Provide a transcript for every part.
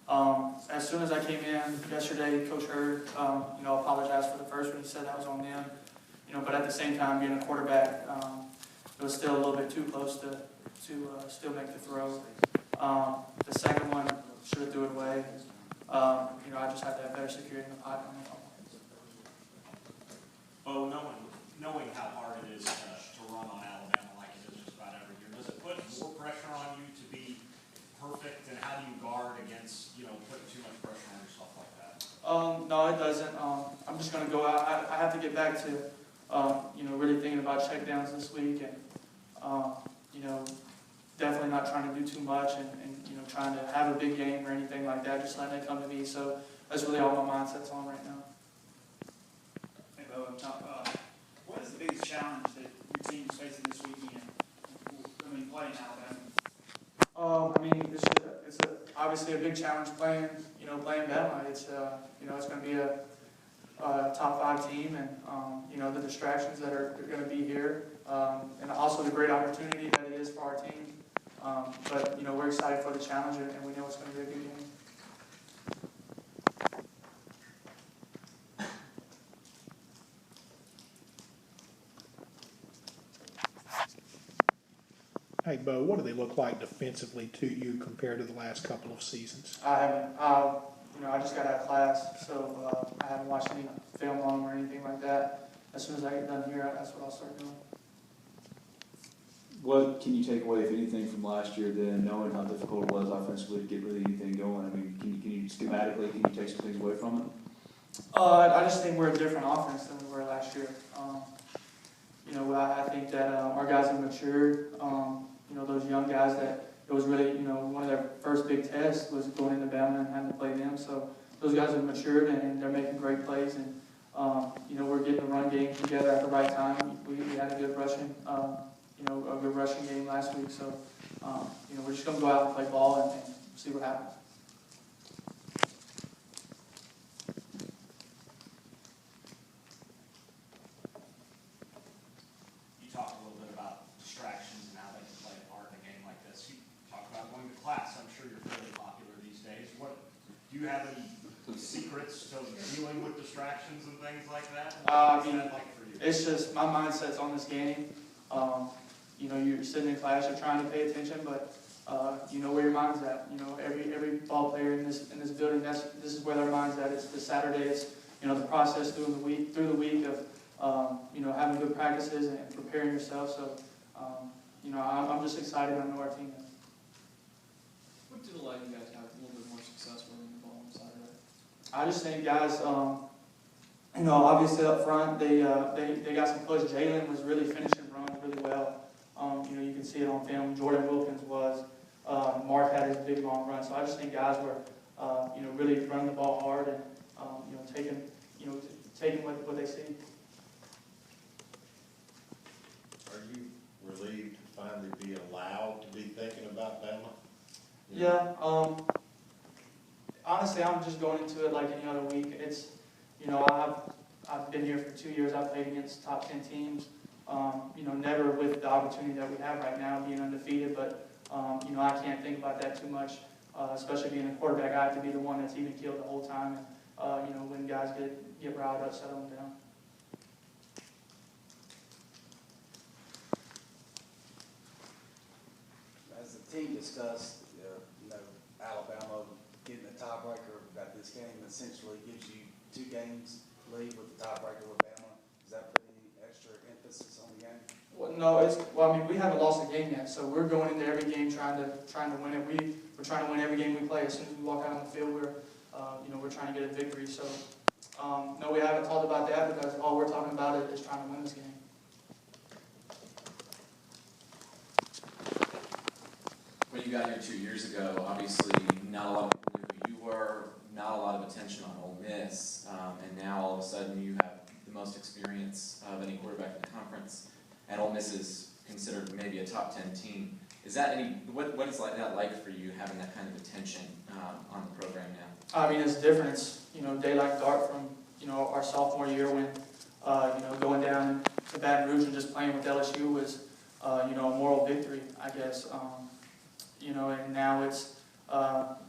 As soon as I came in yesterday, Coach Hurd, apologized for the first one. He said that was on them. But at the same time, being a quarterback, it was still a little bit too close to still make the throw. The second one, should have threw it away. I just had to have better security in the pocket. Bo, knowing how hard it is to run on Alabama like it is just about every year, does it put more pressure on you to be perfect, and how do you guard against, putting too much pressure on yourself like that? No, it doesn't. I'm just going to go out. I have to get back to, really thinking about checkdowns this week, and, definitely not trying to do too much, and trying to have a big game or anything like that, just letting it come to me. So that's really all my mindset's on right now. Hey, Bo, what is the biggest challenge that your team is facing this weekend? Playing Alabama. It's obviously a big challenge playing Bama. It's going to be a top 5 team, and the distractions that are going to be here, and also the great opportunity that it is for our team. But we're excited for the challenge, and we know it's going to be a good game. Hey, Bo, what do they look like defensively to you compared to the last couple of seasons? I haven't. I just got out of class, so I haven't watched any film on them or anything like that. As soon as I get done here, that's what I'll start doing. What can you take away, if anything, from last year then, knowing how difficult it was offensively to get really anything going? I mean, can you schematically, can you take some things away from it? I just think we're a different offense than we were last year. I think that our guys have matured. Those young guys that it was really, one of their first big tests was going into Bama and having to play them. So those guys have matured, and they're making great plays. And, we're getting the run game together at the right time. We had a good rushing, a good rushing game last week. So, we're just going to go out and play ball and see what happens. You talked a little bit about distractions and how they can play a part in a game like this. You talked about going to class. I'm sure you're fairly popular these days. Do you have any secrets to dealing with distractions and things like that? What's that like for you? It's just my mindset's on this game. You're sitting in class, you're trying to pay attention, but you know where your mind's at. Every ball player in this building, this is where their mind's at. It's the Saturdays, the process through the week of having good practices and preparing yourself. So I'm just excited. I know our team is. What did allow you guys to have a little bit more success running the ball on Saturday? I just think guys, obviously up front they got some push. Jalen was really finishing runs really well. You can see it on film. Jordan Wilkins was. Mark had his big long run. So I just think guys were, really running the ball hard and, taking what they see. Are you relieved to finally be allowed to be thinking about Bama? Yeah. Honestly, I'm just going into it like any other week. It's, I've been here for 2 years. I've played against top 10 teams. Never with the opportunity that we have right now, being undefeated. But I can't think about that too much. Especially being a quarterback, I have to be the one that's even keeled the whole time. And when guys get riled up, settle them down. As the team discussed, Alabama getting a tiebreaker about this game essentially gives you 2 games lead with the tiebreaker with Bama. Does that put any extra emphasis on the game? Well, no, we haven't lost a game yet, so we're going into every game trying to win it. We're trying to win every game we play. As soon as we walk out on the field, we're trying to get a victory. So, no, we haven't talked about that because all we're talking about is trying to win this game. When you got here 2 years ago, obviously not a lot of people knew who you were, not a lot of attention on Ole Miss, and now all of a sudden you have the most experience of any quarterback in the conference, and Ole Miss is considered maybe a top 10 team. Is that what is that like for you, having that kind of attention on the program now? I mean, it's different. It's, day like dark from, our sophomore year when, going down to Baton Rouge and just playing with LSU was, a moral victory, I guess. And now it's,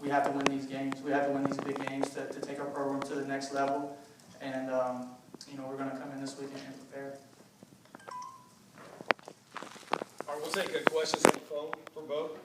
we have to win these games. We have to win these big games to take our program to the next level. And, we're going to come in this weekend and prepare. All right, we'll take questions on the phone for both.